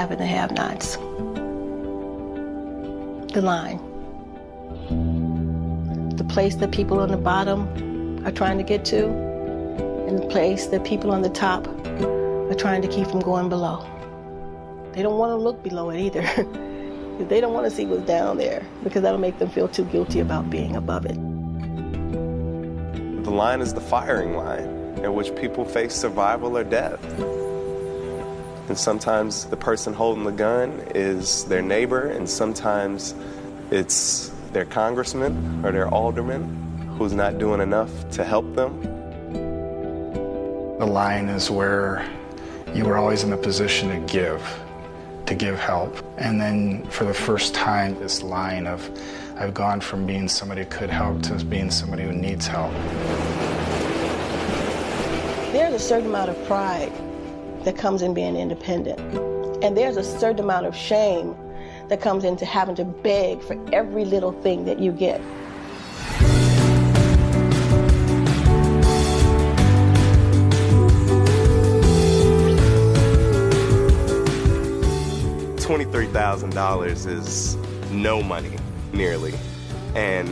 have and the have-nots. The line. The place that people on the bottom are trying to get to, and the place that people on the top are trying to keep from going below. They don't want to look below it either. They don't want to see what's down there because that'll make them feel too guilty about being above it. The line is the firing line in which people face survival or death. And sometimes the person holding the gun is their neighbor, and sometimes it's their congressman or their alderman who's not doing enough to help them. The line is where you are always in a position to give help. And then for the first time, this line of I've gone from being somebody who could help to being somebody who needs help. There's a certain amount of pride that comes in being independent. And there's a certain amount of shame that comes into having to beg for every little thing that you get. $23,000 is no money, nearly. And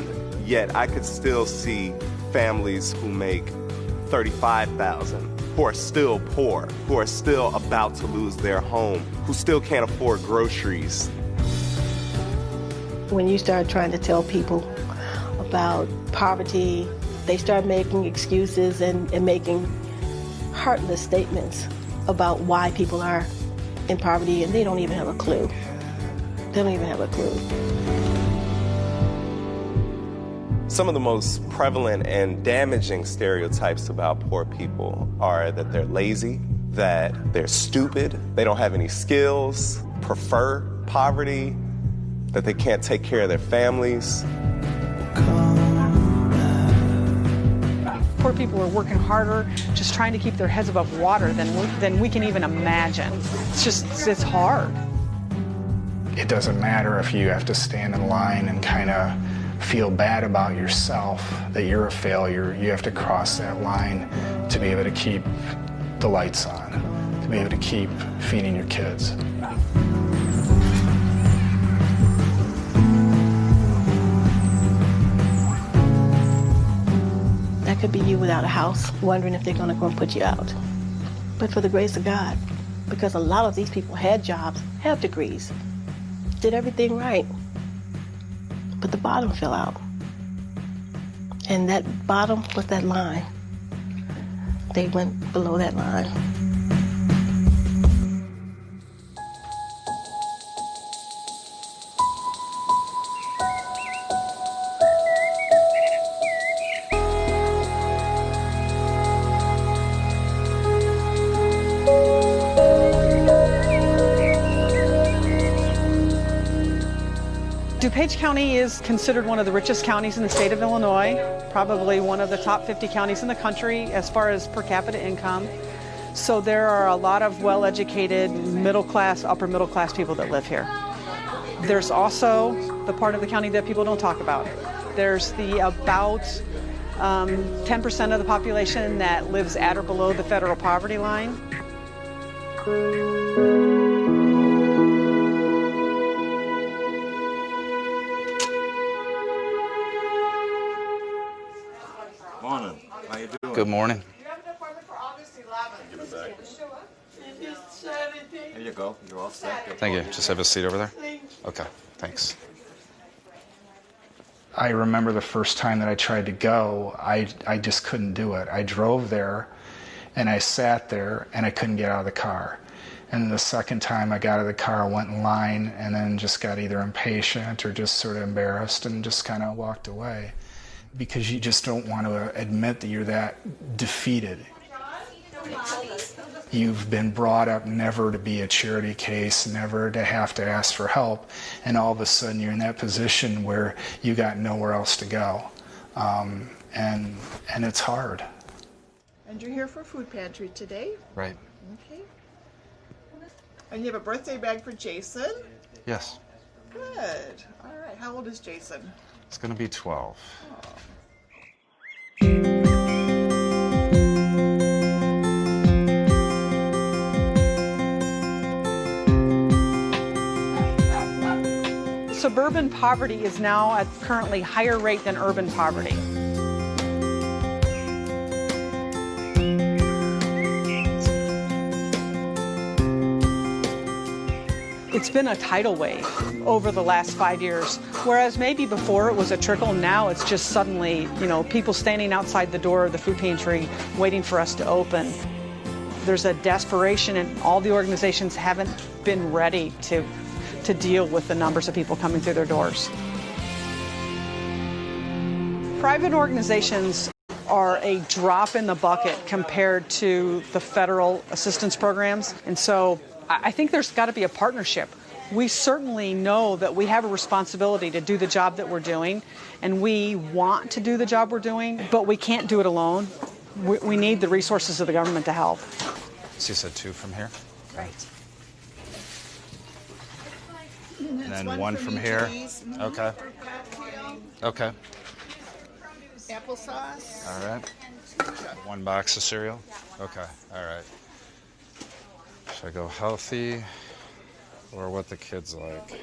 yet I could still see families who make $35,000, who are still poor, who are still about to lose their home, who still can't afford groceries. When you start trying to tell people about poverty, they start making excuses and making heartless statements about why people are in poverty, and they don't even have a clue. They don't even have a clue. Some of the most prevalent and damaging stereotypes about poor people are that they're lazy, that they're stupid, they don't have any skills, prefer poverty, that they can't take care of their families. Poor people are working harder, just trying to keep their heads above water than we can even imagine. It's hard. It doesn't matter if you have to stand in line and kind of feel bad about yourself, that you're a failure. You have to cross that line to be able to keep the lights on, to be able to keep feeding your kids. That could be you without a house, wondering if they're going to come and put you out. But for the grace of God, because a lot of these people had jobs, have degrees, did everything right, but the bottom fell out. And that bottom was that line. They went below that line. DuPage County is considered one of the richest counties in the state of Illinois, probably one of the top 50 counties in the country as far as per capita income. So there are a lot of well-educated, middle-class, upper-middle-class people that live here. There's also the part of the county that people don't talk about. There's the about 10% of the population that lives at or below the federal poverty line. Morning. How you doing? Good morning. You have an appointment for August 11th. Give it back. Here you go. You're all set. Thank you. Just have a seat over there. Okay, thanks. I remember the first time that I tried to go, I just couldn't do it. I drove there, and I sat there, and I couldn't get out of the car. And the second time I got out of the car, I went in line, and then just got either impatient or just sort of embarrassed and just kind of walked away. Because you just don't want to admit that you're that defeated. You've been brought up never to be a charity case, never to have to ask for help, and all of a sudden you're in that position where you got nowhere else to go, and it's hard. And you're here for Food Pantry today? Right. Okay. And you have a birthday bag for Jason? Yes. Good. All right. How old is Jason? It's going to be 12. Oh. Suburban poverty is now at currently higher rate than urban poverty. It's been a tidal wave over the last 5 years, whereas maybe before it was a trickle, now it's just suddenly, people standing outside the door of the food pantry waiting for us to open. There's a desperation, and all the organizations haven't been ready to deal with the numbers of people coming through their doors. Private organizations are a drop in the bucket compared to the federal assistance programs, and so I think there's got to be a partnership. We certainly know that we have a responsibility to do the job that we're doing, and we want to do the job we're doing, but we can't do it alone. We need the resources of the government to help. So you said 2 from here? Okay. Right. And then one from here? Okay. Okay. Applesauce. All right. 1 box of cereal? Okay. All right. Should I go healthy or what the kids like?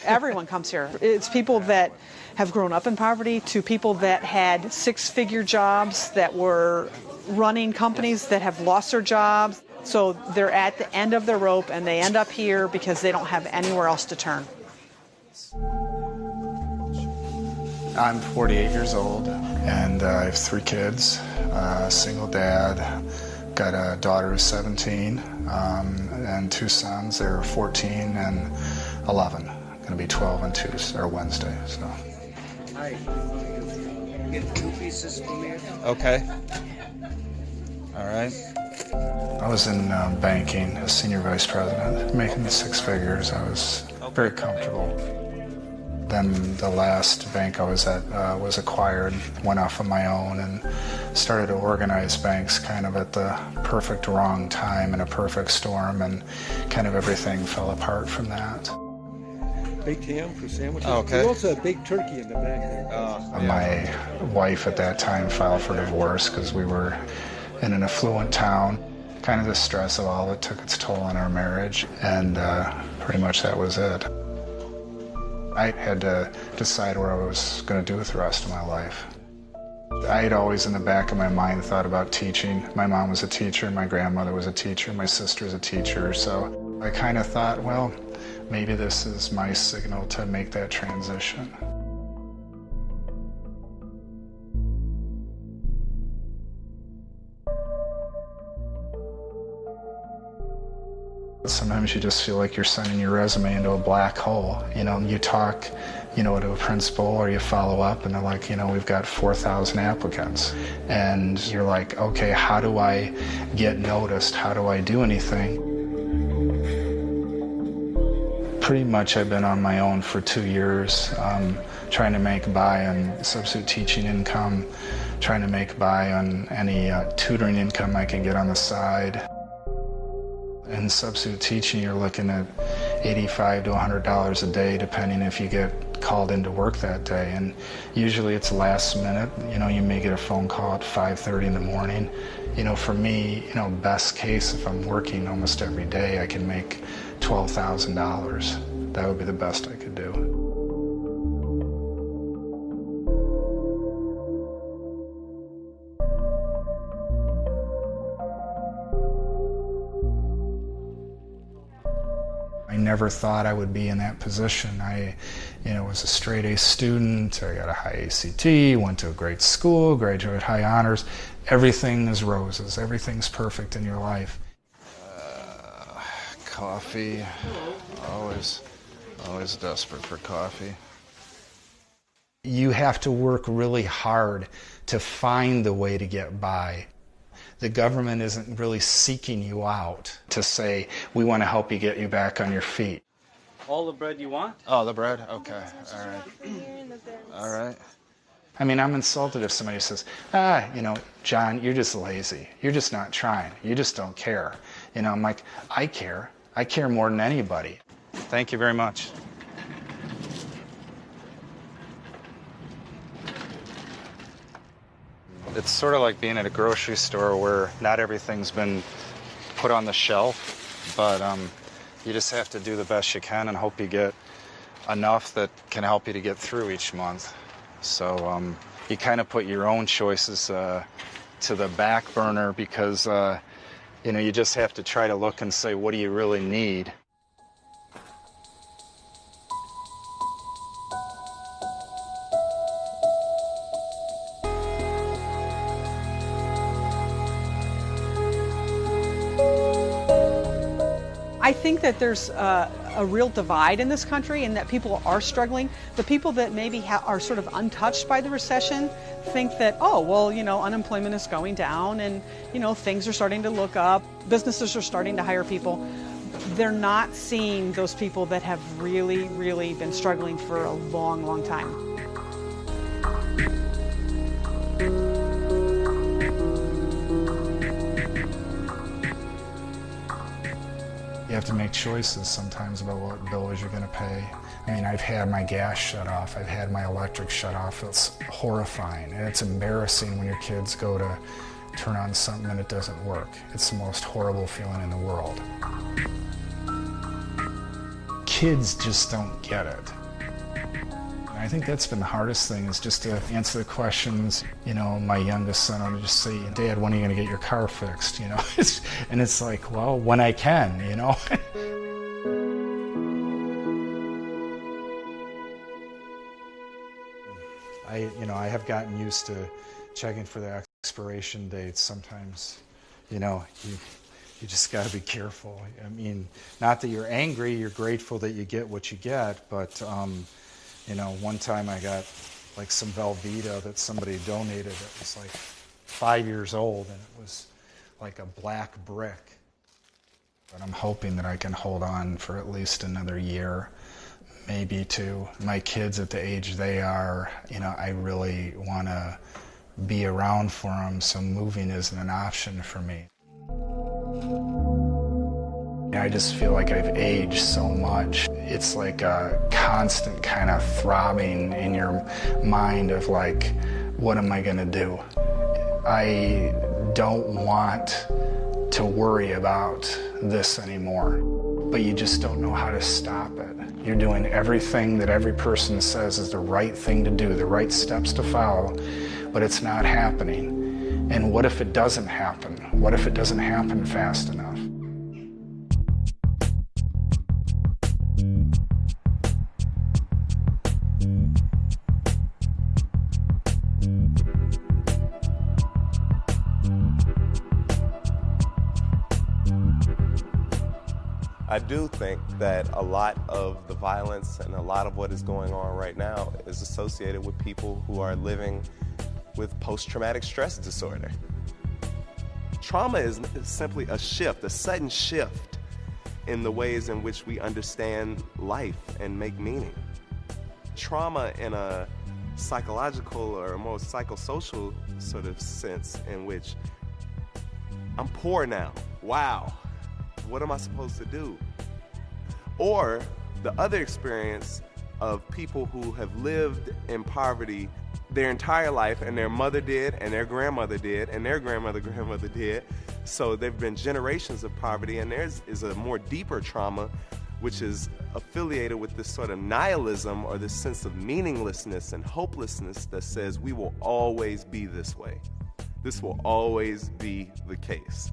Everyone comes here. It's people that have grown up in poverty to people that had 6-figure jobs, that were running companies that have lost their jobs. So they're at the end of their rope and they end up here because they don't have anywhere else to turn. I'm 48 years old and I have 3 kids, single dad. Got a daughter who's 17 and 2 sons. They're 14 and 11. Going to be 12 and 2 or Wednesday. So. Hi. Get 2 pieces for me. Okay. All right. I was in banking as senior vice president, making the 6 figures. I was very comfortable. Then the last bank I was at was acquired, went off on my own, and started to organize banks kind of at the perfect wrong time in a perfect storm, and kind of everything fell apart from that. Baked ham for sandwiches. Oh, okay. We also have baked turkey in the back there. My wife at that time filed for divorce because we were in an affluent town. Kind of the stress of all of it took its toll on our marriage, and pretty much that was it. I had to decide what I was going to do with the rest of my life. I had always in the back of my mind thought about teaching. My mom was a teacher, my grandmother was a teacher, my sister's a teacher, so I kind of thought, well, maybe this is my signal to make that transition. Sometimes you just feel like you're sending your resume into a black hole. You talk, to a principal or you follow up and they're like, we've got 4,000 applicants. And you're like, okay, how do I get noticed? How do I do anything? Pretty much I've been on my own for 2 years, trying to make by on substitute teaching income, trying to make by on any tutoring income I can get on the side. In substitute teaching, you're looking at $85 to $100 a day, depending if you get called into work that day. And usually it's last minute. You may get a phone call at 5:30 in the morning. For me, best case, if I'm working almost every day, I can make $12,000. That would be the best I could do. I never thought I would be in that position. I, was a straight A student. I got a high ACT, went to a great school, graduated high honors. Everything is roses. Everything's perfect in your life. Coffee. Always desperate for coffee. You have to work really hard to find the way to get by. The government isn't really seeking you out to say, we want to help you get you back on your feet. All the bread you want? Oh, the bread? Okay. All right. All right. I mean, I'm insulted if somebody says, John, you're just lazy. You're just not trying. You just don't care. I'm like, I care. I care more than anybody. Thank you very much. It's sort of like being at a grocery store where not everything's been put on the shelf, but you just have to do the best you can and hope you get enough that can help you to get through each month. So you kind of put your own choices to the back burner because you just have to try to look and say, what do you really need? I think that there's a real divide in this country and that people are struggling. The people that maybe are sort of untouched by the recession think that, oh, well, unemployment is going down and, things are starting to look up. Businesses are starting to hire people. They're not seeing those people that have really, really been struggling for a long, long time. You have to make choices sometimes about what bills you're going to pay. I mean, I've had my gas shut off. I've had my electric shut off. It's horrifying, and it's embarrassing when your kids go to turn on something and it doesn't work. It's the most horrible feeling in the world. Kids just don't get it. I think that's been the hardest thing, is just to answer the questions. My youngest son will just say, Dad, when are you going to get your car fixed? And it's like, well, when I can, I have gotten used to checking for the expiration dates. Sometimes, you just got to be careful. I mean, not that you're angry, you're grateful that you get what you get, but one time I got like some Velveeta that somebody donated. It was like 5 years old, and it was like a black brick. But I'm hoping that I can hold on for at least another year, maybe two. My kids at the age they are, I really want to be around for them, so moving isn't an option for me. I just feel like I've aged so much. It's like a constant kind of throbbing in your mind of like, what am I going to do? I don't want to worry about this anymore, but you just don't know how to stop it. You're doing everything that every person says is the right thing to do, the right steps to follow, but it's not happening. And what if it doesn't happen? What if it doesn't happen fast enough? I do think that a lot of the violence and a lot of what is going on right now is associated with people who are living with post-traumatic stress disorder. Trauma is simply a shift, a sudden shift in the ways in which we understand life and make meaning. Trauma in a psychological or a more psychosocial sort of sense in which I'm poor now, wow. What am I supposed to do? Or the other experience of people who have lived in poverty their entire life, and their mother did, and their grandmother did, and their grandmother did. So there have been generations of poverty, and theirs is a more deeper trauma, which is affiliated with this sort of nihilism or this sense of meaninglessness and hopelessness that says we will always be this way. This will always be the case.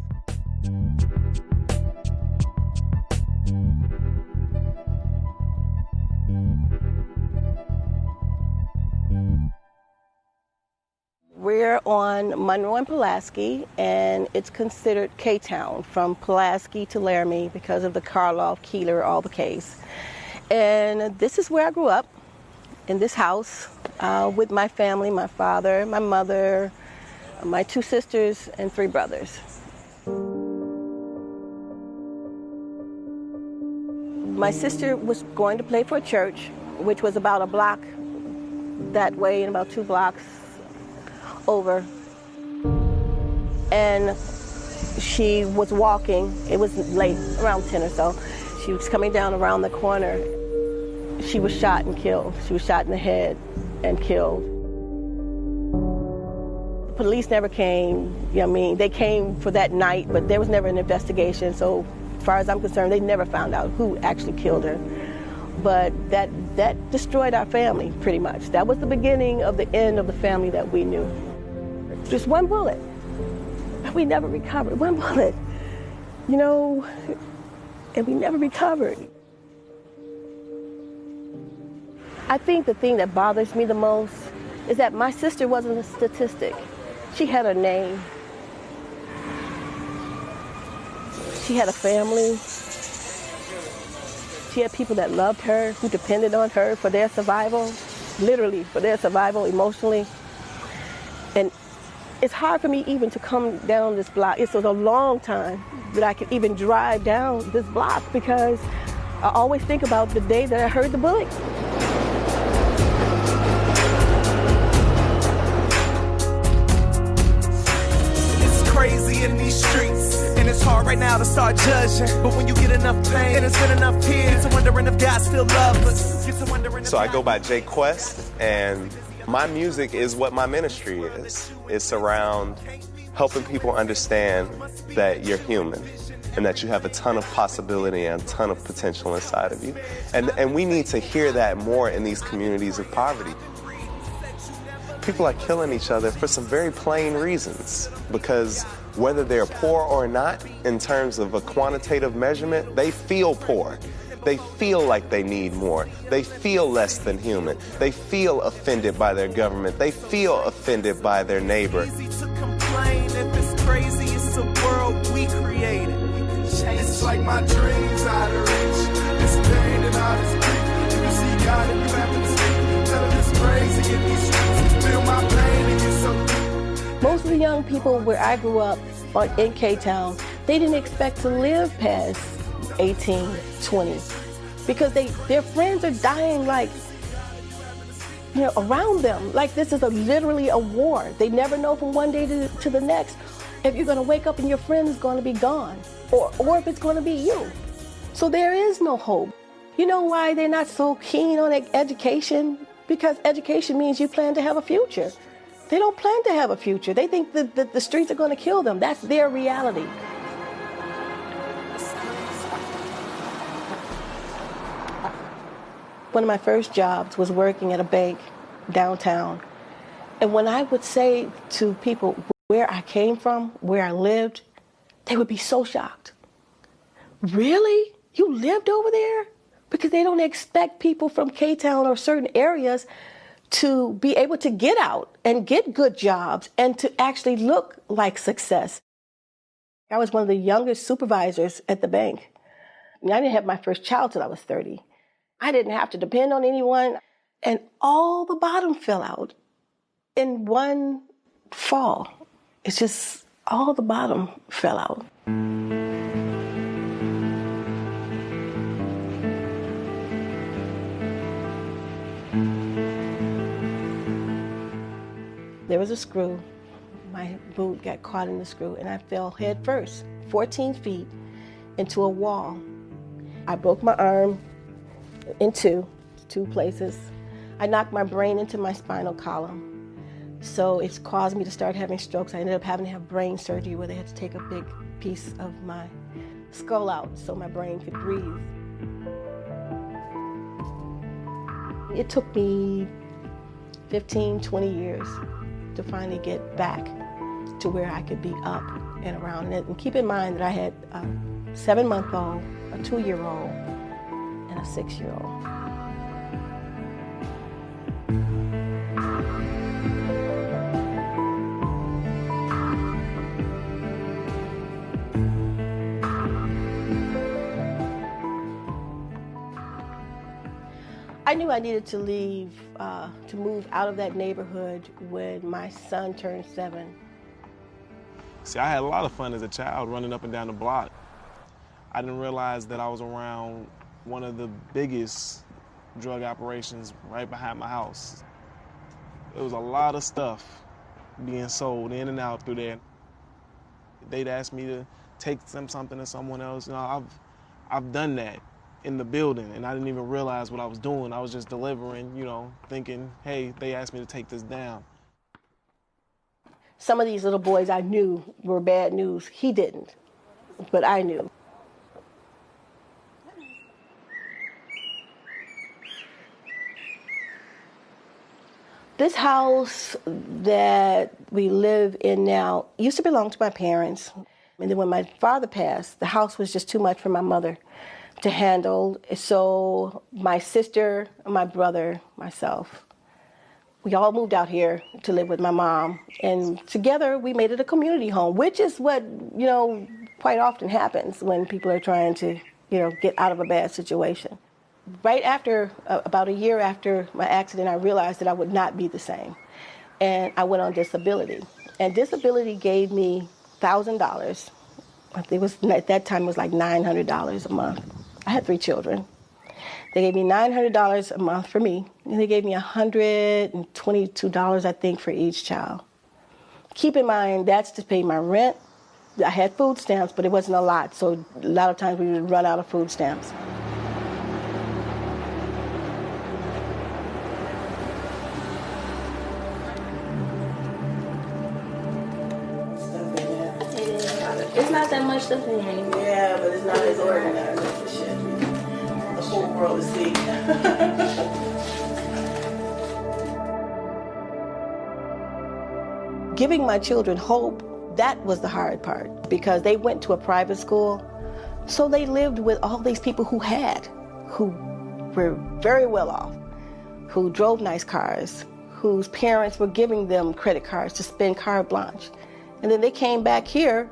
We're on Monroe and Pulaski, and it's considered K-Town, from Pulaski to Laramie, because of the Karloff, Keeler, all the Ks. And this is where I grew up, in this house, with my family, my father, my mother, my 2 sisters, and 3 brothers. My sister was going to play for a church, which was about a block that way and about 2 blocks over, and she was walking. It was late, around 10 or so. She was coming down around the corner. She was shot and killed. She was shot in the head and killed. The police never came. They came for that night, but there was never an investigation. So as far as I'm concerned, they never found out who actually killed her But that destroyed our family, pretty much. That was the beginning of the end of the family that we knew. Just one bullet. We never recovered. One bullet. You know, and we never recovered. I think the thing that bothers me the most is that my sister wasn't a statistic. She had a name. She had a family. She had people that loved her, who depended on her for their survival, literally for their survival emotionally. And it's hard for me even to come down this block. It was a long time that I could even drive down this block because I always think about the day that I heard the bullet. It's crazy in these streets, and it's hard right now to start judging. But when you get enough pain and it's been enough tears, I'm wondering if God still loves us. So I go by Jay Quest, and my music is what my ministry is. It's around helping people understand that you're human and that you have a ton of possibility and a ton of potential inside of you. And we need to hear that more in these communities of poverty. People are killing each other for some very plain reasons, because whether they're poor or not, in terms of a quantitative measurement, they feel poor. They feel like they need more. They feel less than human. They feel offended by their government. They feel offended by their neighbor. Easy to complain if it's crazy, it's a world we created. It's like my dreams out of reach. This pain and all this grief. You can see God and you have to speak. Tell him it's crazy in these streets. Feel my pain and you're so deep. Most of the young people where I grew up in K-Town, they didn't expect to live past 18, 20, because their friends are dying like, you know, around them. Like this is literally a war. They never know from one day to the next if you're going to wake up and your friend is going to be gone, or if it's going to be you. So there is no hope. You know why they're not so keen on education? Because education means you plan to have a future. They don't plan to have a future. They think that the streets are going to kill them. That's their reality. One of my first jobs was working at a bank downtown. And when I would say to people where I came from, where I lived, they would be so shocked. Really? You lived over there? Because they don't expect people from K-Town or certain areas to be able to get out and get good jobs and to actually look like success. I was one of the youngest supervisors at the bank. I didn't have my first child till I was 30. I didn't have to depend on anyone, and all the bottom fell out in one fall. It's just all the bottom fell out. There was a screw. My boot got caught in the screw, and I fell head first, 14 feet, into a wall. I broke my arm in two places. I knocked my brain into my spinal column. So it's caused me to start having strokes. I ended up having to have brain surgery where they had to take a big piece of my skull out so my brain could breathe. It took me 15, 20 years to finally get back to where I could be up and around. And keep in mind that I had a 7-month-old, a 2-year-old, and a 6-year-old. I knew I needed to leave, to move out of that neighborhood when my son turned 7. See, I had a lot of fun as a child running up and down the block. I didn't realize that I was around one of the biggest drug operations right behind my house. There was a lot of stuff being sold in and out through there. They'd ask me to take something to someone else. You know, I've done that in the building, and I didn't even realize what I was doing. I was just delivering, you know, thinking, hey, they asked me to take this down. Some of these little boys I knew were bad news. He didn't, but I knew. This house that we live in now used to belong to my parents. And then when my father passed, the house was just too much for my mother to handle. So my sister, my brother, myself, we all moved out here to live with my mom. And together we made it a community home, which is what, quite often happens when people are trying to, get out of a bad situation. Right after, about a year after my accident, I realized that I would not be the same. And I went on disability. And disability gave me $1,000. At that time, it was like $900 a month. I had 3 children. They gave me $900 a month for me, and they gave me $122, I think, for each child. Keep in mind, that's to pay my rent. I had food stamps, but it wasn't a lot, so a lot of times we would run out of food stamps. It's not that much stuff in here anymore. Yeah, but it's not as organized as it should be. The whole world is seeing. Giving my children hope, that was the hard part, because they went to a private school, so they lived with all these people who were very well off, who drove nice cars, whose parents were giving them credit cards to spend carte blanche. And then they came back here,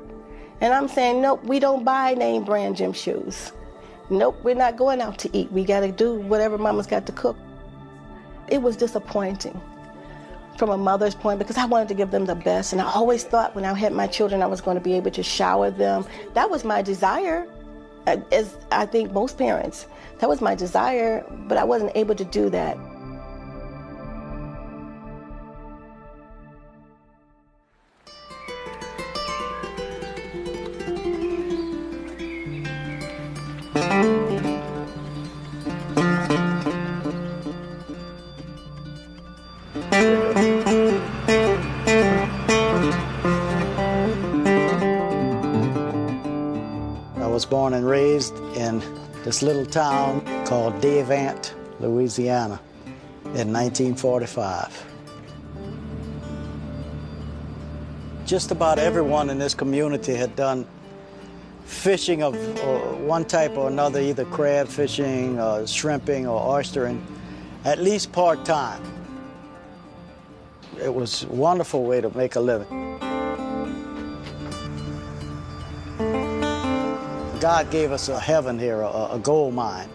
and I'm saying, nope, we don't buy name brand gym shoes. Nope, we're not going out to eat. We got to do whatever mama's got to cook. It was disappointing from a mother's point, because I wanted to give them the best. And I always thought when I had my children, I was going to be able to shower them. That was my desire, as I think most parents. That was my desire, but I wasn't able to do that. I was born and raised in this little town called Davant, Louisiana, in 1945. Just about everyone in this community had done fishing of one type or another, either crab fishing, shrimping, or oystering, at least part-time. It was a wonderful way to make a living. God gave us a heaven here, a gold mine.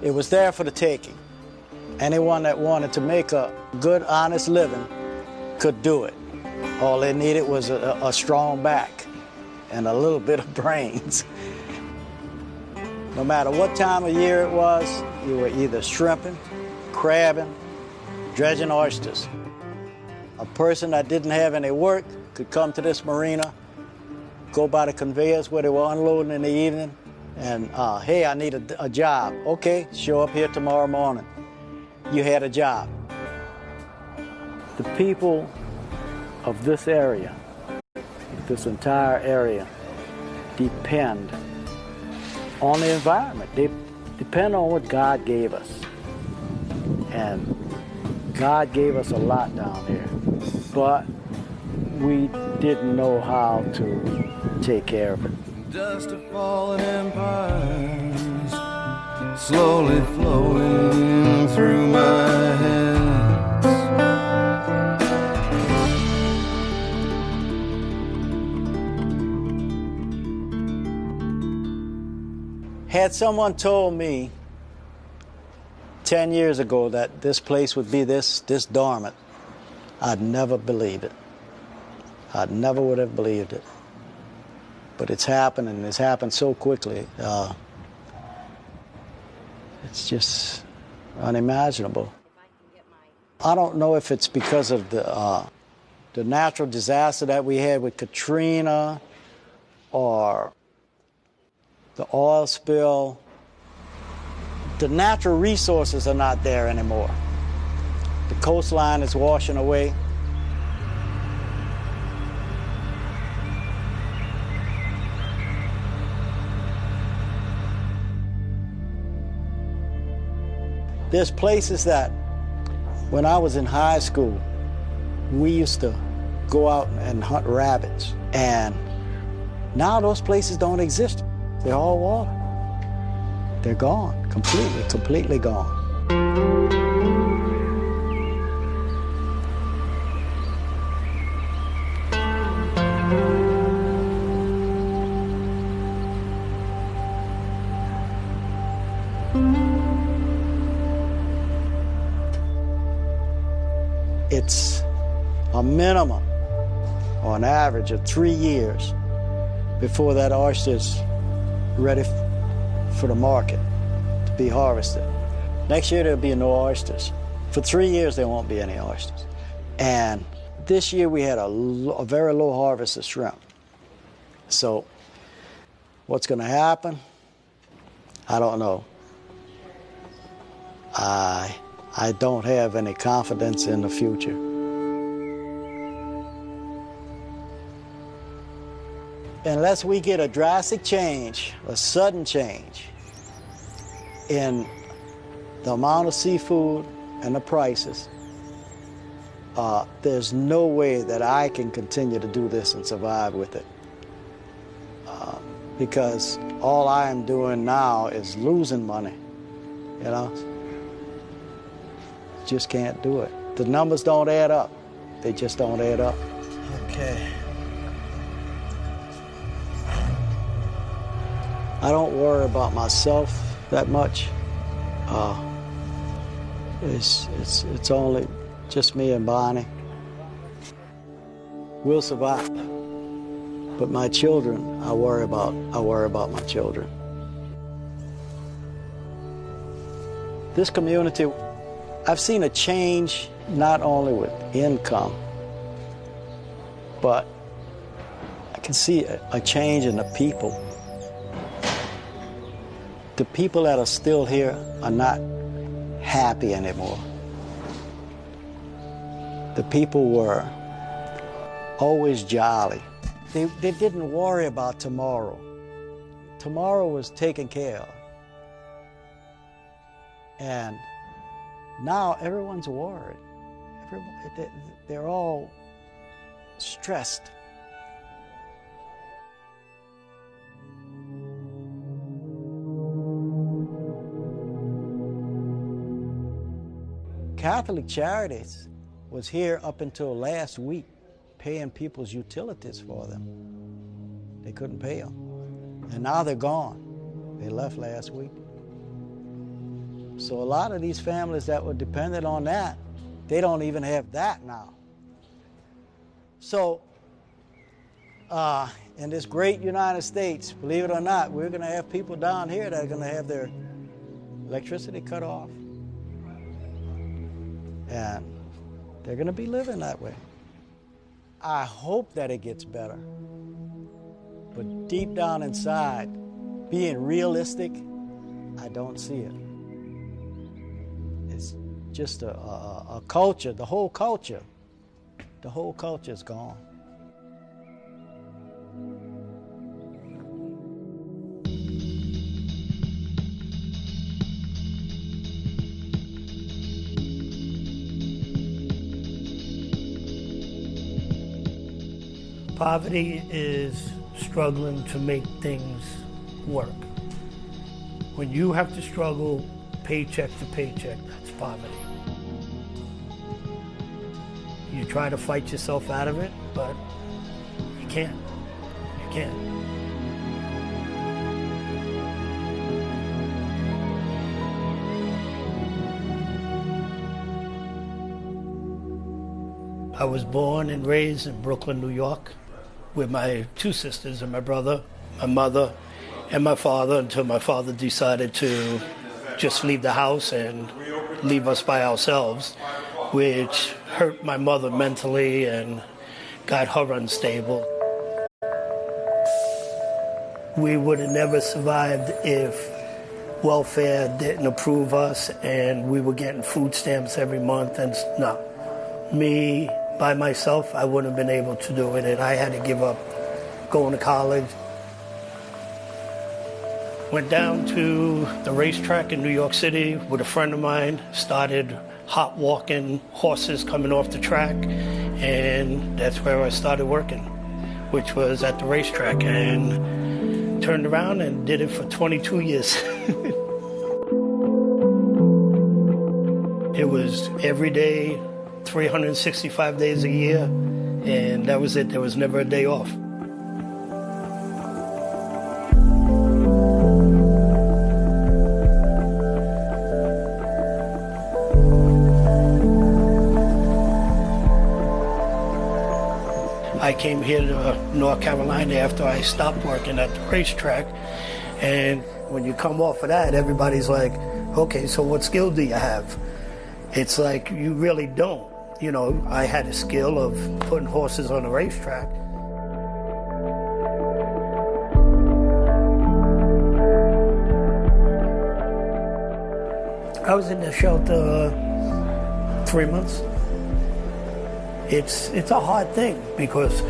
It was there for the taking. Anyone that wanted to make a good, honest living could do it. All they needed was a strong back and a little bit of brains. No matter what time of year it was, you were either shrimping, crabbing, dredging oysters. A person that didn't have any work could come to this marina, go by the conveyors where they were unloading in the evening, and, hey, I need a job. Okay, show up here tomorrow morning. You had a job. The people of this area, this entire area, depend on the environment. They depend on what God gave us. And God gave us a lot down here, but we didn't know how to take care of it. Dust of fallen empires slowly flowing through my hands. Had someone told me 10 years ago that this place would be this dormant, I'd never believed it. I never would have believed it. But it's happened, and it's happened so quickly. It's just unimaginable. I don't know if it's because of the natural disaster that we had with Katrina, or the oil spill. The natural resources are not there anymore. The coastline is washing away. There's places that When I was in high school, we used to go out and hunt rabbits. And now those places don't exist. They're all water. They're gone, completely gone. It's a minimum or an average of 3 years before that oyster's ready for the market to be harvested. Next year there'll be no oysters. For 3 years there won't be any oysters. And this year we had a very low harvest of shrimp. So what's going to happen? I don't know. I don't have any confidence in the future. Unless we get a drastic change, a sudden change in the amount of seafood and the prices, there's no way that I can continue to do this and survive with it. Because all I am doing now is losing money, you know? Just can't do it. The numbers don't add up. They just don't add up. Okay. I don't worry about myself that much. It's only just me and Bonnie. We'll survive. But my children, I worry about my children. This community, I've seen a change not only with income, but I can see a change in the people. The people that are still here are not happy anymore. The people were always jolly. They didn't worry about tomorrow. Tomorrow was taken care of. And now everyone's worried. They're all stressed. Catholic Charities was here up until last week paying people's utilities for them. They couldn't pay them. And now they're gone. They left last week. So a lot of these families that were dependent on that, they don't even have that now. So in this great United States, believe it or not, we're going to have people down here that are going to have their electricity cut off. And they're going to be living that way. I hope that it gets better. But deep down inside, being realistic, I don't see it. It's just a culture, the whole culture is gone. Poverty is struggling to make things work. When you have to struggle paycheck to paycheck, that's poverty. You try to fight yourself out of it, but you can't. You can't. I was born and raised in Brooklyn, New York, with my two sisters and my brother, my mother, and my father, until my father decided to just leave the house and leave us by ourselves, which hurt my mother mentally and got her unstable. We would have never survived if welfare didn't approve us and we were getting food stamps every month. And no, me by myself, I wouldn't have been able to do it, and I had to give up going to college. Went down to the racetrack in New York City with a friend of mine, started hot walking horses coming off the track, and that's where I started working, which was at the racetrack, and turned around and did it for 22 years. It was every day, 365 days a year, and that was it. There was never a day off. I came here to North Carolina after I stopped working at the racetrack, and when you come off of that, everybody's like, okay, so what skill do you have? It's like, you really don't. You know, I had a skill of putting horses on the racetrack. I was in the shelter 3 months. It's a hard thing because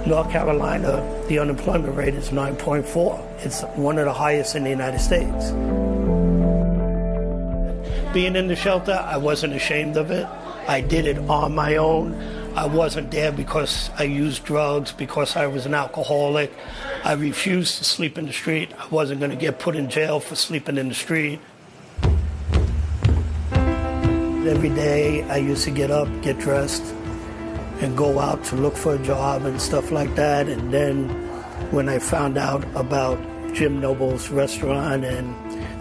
North Carolina, the unemployment rate is 9.4. It's one of the highest in the United States. Being in the shelter, I wasn't ashamed of it. I did it on my own. I wasn't there because I used drugs, because I was an alcoholic. I refused to sleep in the street. I wasn't going to get put in jail for sleeping in the street. Every day I used to get up, get dressed, and go out to look for a job and stuff like that. And then when I found out about Jim Noble's restaurant and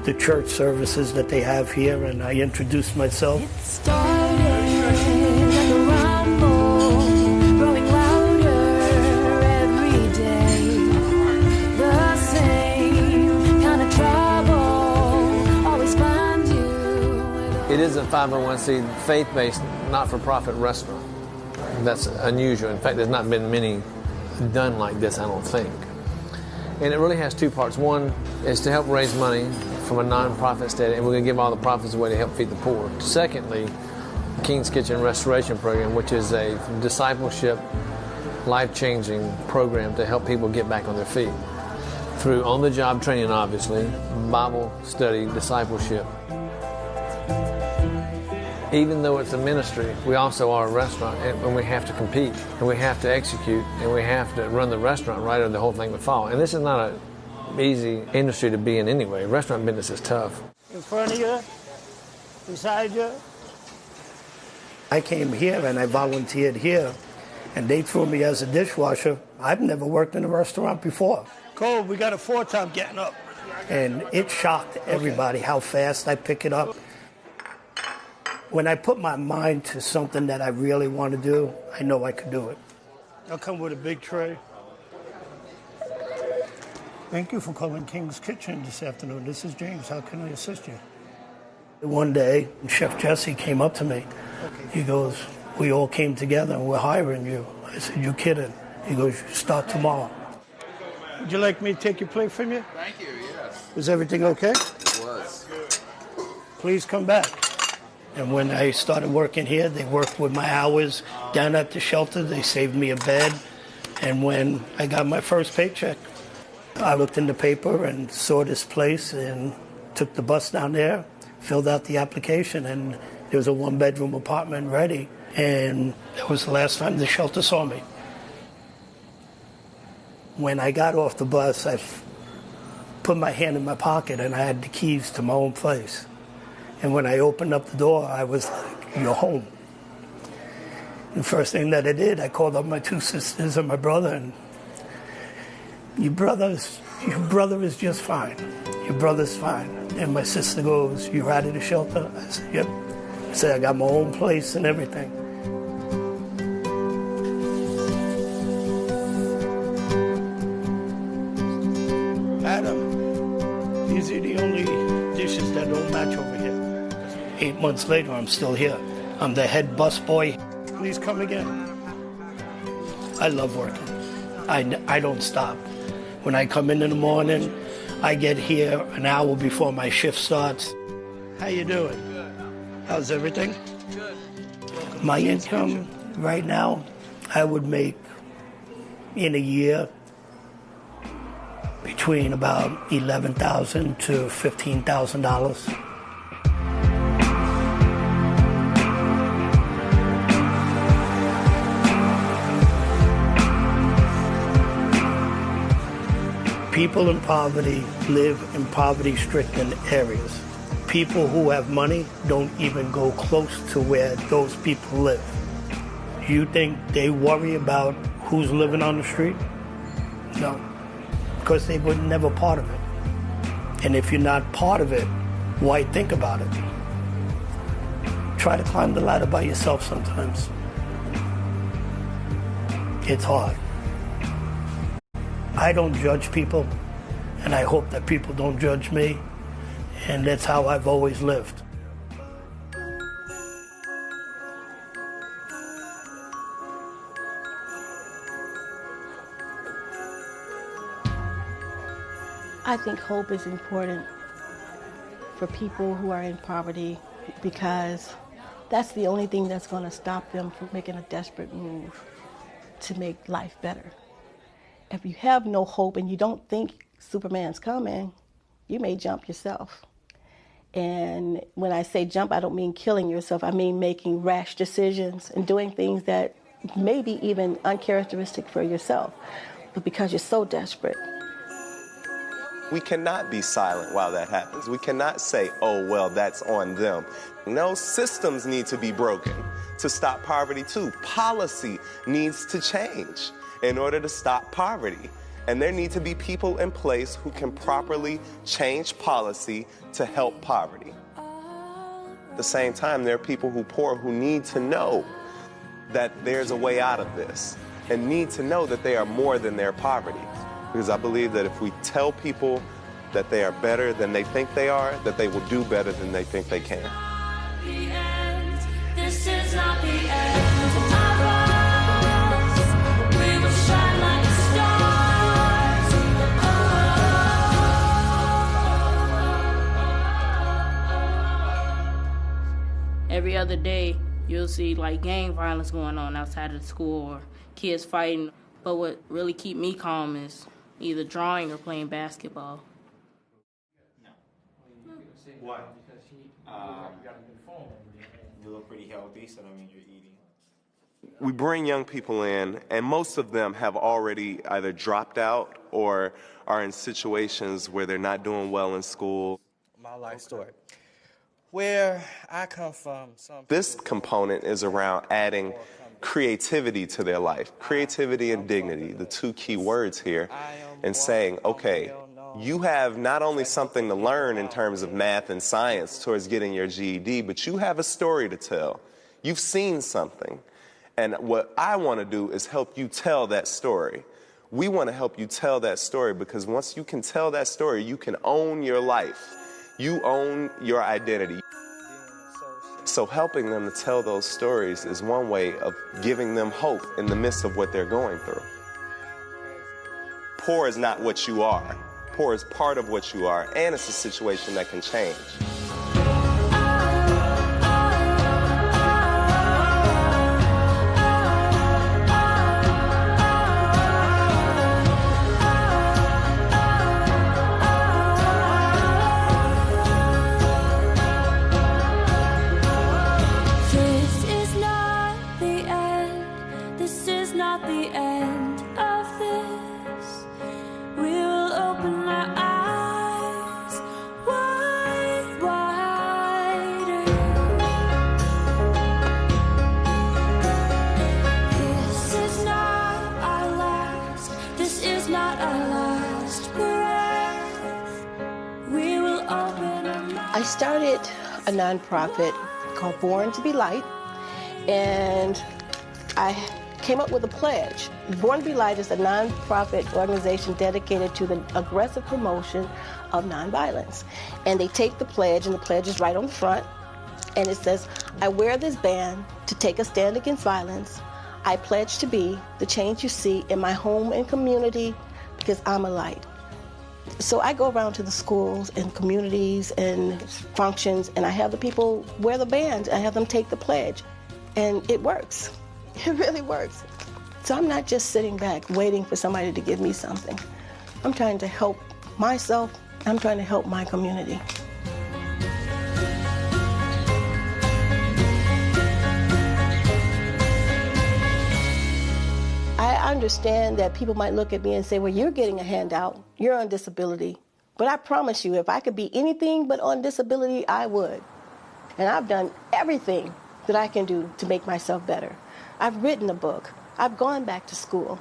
the church services that they have here, and I introduced myself. It started like a rumble, growing louder every day. The same kind of trouble always find you. It is a 501c faith-based, not-for-profit restaurant. That's unusual. In fact, there's not been many done like this, I don't think. And it really has two parts. One is to help raise money from a non-profit state, and we're going to give all the profits away to help feed the poor. Secondly, King's Kitchen Restoration Program, which is a discipleship, life-changing program to help people get back on their feet through on-the-job training, obviously, Bible study, discipleship. Even though it's a ministry, we also are a restaurant, and we have to compete, and we have to execute, and we have to run the restaurant right, or the whole thing would fall. And this is not an easy industry to be in anyway. Restaurant business is tough. In front of you, beside you. I came here and I volunteered here, and they threw me as a dishwasher. I've never worked in a restaurant before. Cole, we got a 4-time getting up. And it shocked everybody how fast I pick it up. When I put my mind to something that I really want to do, I know I could do it. I'll come with a big tray. Thank you for calling King's Kitchen this afternoon. This is James. How can I assist you? One day, Chef Jesse came up to me. He goes, we all came together and we're hiring you. I said, you kidding? He goes, you start tomorrow. Would you like me to take your plate from you? Thank you, yes. Was everything okay? It was. Please come back. And when I started working here, they worked with my hours down at the shelter. They saved me a bed. And when I got my first paycheck, I looked in the paper and saw this place and took the bus down there, filled out the application, and there was a 1-bedroom apartment ready. And that was the last time the shelter saw me. When I got off the bus, I put my hand in my pocket and I had the keys to my own place. And when I opened up the door, I was like, you're home. And the first thing that I did, I called up my 2 sisters and my brother, and your brother is just fine. Your brother's fine. And my sister goes, you're out of the shelter? I said, yep. I said, I got my own place and everything. Adam, these are the only dishes that don't match over here. 8 months later, I'm still here. I'm the head busboy. Please come again. I love working. I don't stop. When I come in the morning, I get here an hour before my shift starts. How you doing? Good. How's everything? Good. My income right now, I would make in a year between about $11,000 to $15,000. People in poverty live in poverty-stricken areas. People who have money don't even go close to where those people live. You think they worry about who's living on the street? No, because they were never part of it. And if you're not part of it, why think about it? Try to climb the ladder by yourself sometimes. It's hard. I don't judge people, and I hope that people don't judge me, and that's how I've always lived. I think hope is important for people who are in poverty because that's the only thing that's going to stop them from making a desperate move to make life better. If you have no hope and you don't think Superman's coming, you may jump yourself. And when I say jump, I don't mean killing yourself. I mean making rash decisions and doing things that may be even uncharacteristic for yourself, but because you're so desperate. We cannot be silent while that happens. We cannot say, oh, well, that's on them. No, systems need to be broken to stop poverty too. Policy needs to change in order to stop poverty. And there need to be people in place who can properly change policy to help poverty. At the same time, there are people who are poor who need to know that there's a way out of this and need to know that they are more than their poverty. Because I believe that if we tell people that they are better than they think they are, that they will do better than they think they can. This is not the end of us. We will shine like stars. Every other day, you'll see like gang violence going on outside of the school or kids fighting. But what really keep me calm is either drawing or playing basketball. Why? You look pretty healthy, so that means you're eating. We bring young people in, and most of them have already either dropped out or are in situations where they're not doing well in school. My life story. Where I come from, This component is around adding creativity to their life. Creativity and dignity, the two key words here, and saying, okay, you have not only something to learn in terms of math and science towards getting your GED, but you have a story to tell. You've seen something. And what I want to do is help you tell that story. We want to help you tell that story because once you can tell that story, you can own your life. You own your identity. So helping them to tell those stories is one way of giving them hope in the midst of what they're going through. Poor is not what you are. Poor is part of what you are, and it's a situation that can change. I started a nonprofit called Born to Be Light, and I came up with a pledge. Born to Be Light is a nonprofit organization dedicated to the aggressive promotion of nonviolence. And they take the pledge, and the pledge is right on the front, and it says, I wear this band to take a stand against violence. I pledge to be the change you see in my home and community because I'm a light. So I go around to the schools and communities and functions, and I have the people wear the bands. I have them take the pledge, and it works. It really works. So I'm not just sitting back waiting for somebody to give me something. I'm trying to help myself. I'm trying to help my community. I understand that people might look at me and say, well, you're getting a handout. You're on disability. But I promise you, if I could be anything but on disability, I would. And I've done everything that I can do to make myself better. I've written a book. I've gone back to school.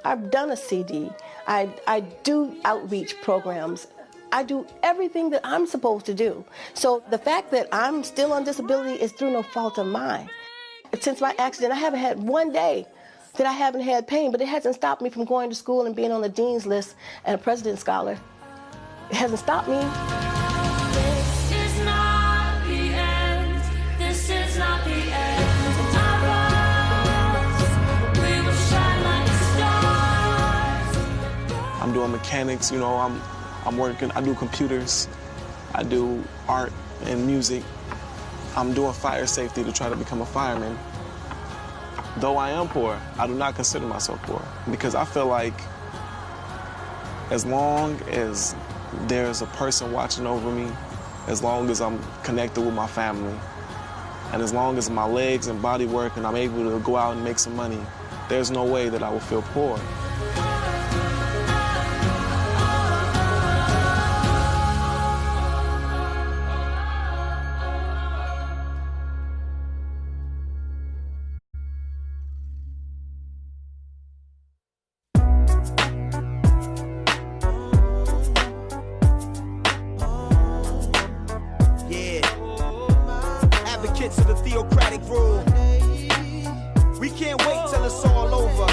I've done a CD. I do outreach programs. I do everything that I'm supposed to do. So the fact that I'm still on disability is through no fault of mine. Since my accident, I haven't had one day that I haven't had pain, but it hasn't stopped me from going to school and being on the dean's list and a President's Scholar. It hasn't stopped me. This is not the end. This is not the end. We will shine like stars. I'm doing mechanics, you know, I'm working, I do computers, I do art and music. I'm doing fire safety to try to become a fireman. Though I am poor, I do not consider myself poor because I feel like as long as there's a person watching over me, as long as I'm connected with my family, and as long as my legs and body work and I'm able to go out and make some money, there's no way that I will feel poor. To the theocratic rule. We can't wait till it's all over.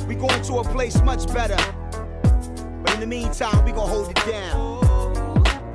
We going to a place much better. But in the meantime, we gonna hold it down.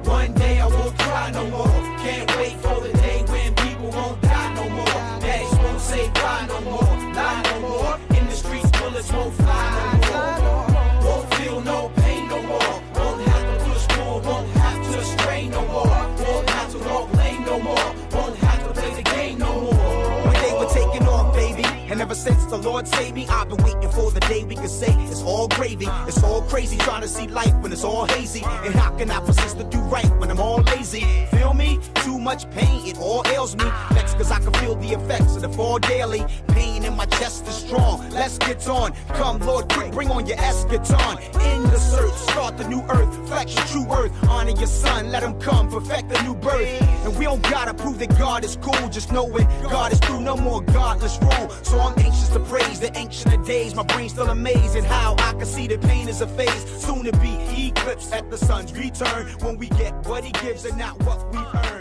One day I won't cry no more. Can't wait for the day when people won't die no more. Daddies won't say cry no more. Lie no more. In the streets, bullets won't fly no more. Won't feel no pain no more. Won't have to push more. Won't have to strain no more. Won't have to walk lane no more. Won't have to play the game no more. One day we're taking off, baby. And ever since the Lord saved me, I've been waiting for the day we can say it's all gravy. It's all crazy trying to see life when it's all hazy. And how can I persist to do right when I'm all lazy? Feel me? Too much pain, it all ails me. Next, cause I can feel the effects of the fall daily. Pain in my chest is strong. Let's get on. Come, Lord, quick, bring on your eschaton. In the search, start the new earth. Flex your true earth. Honor your son, let him come, perfect the new birth. And we don't gotta prove that God is cool. Just knowing God is through, no more godless rule. So I'm anxious to praise the ancient of days. My brain's still amazed at how I can see that pain is a phase. Soon to be eclipsed at the sun's return. When we get what he gives and not what we've earned.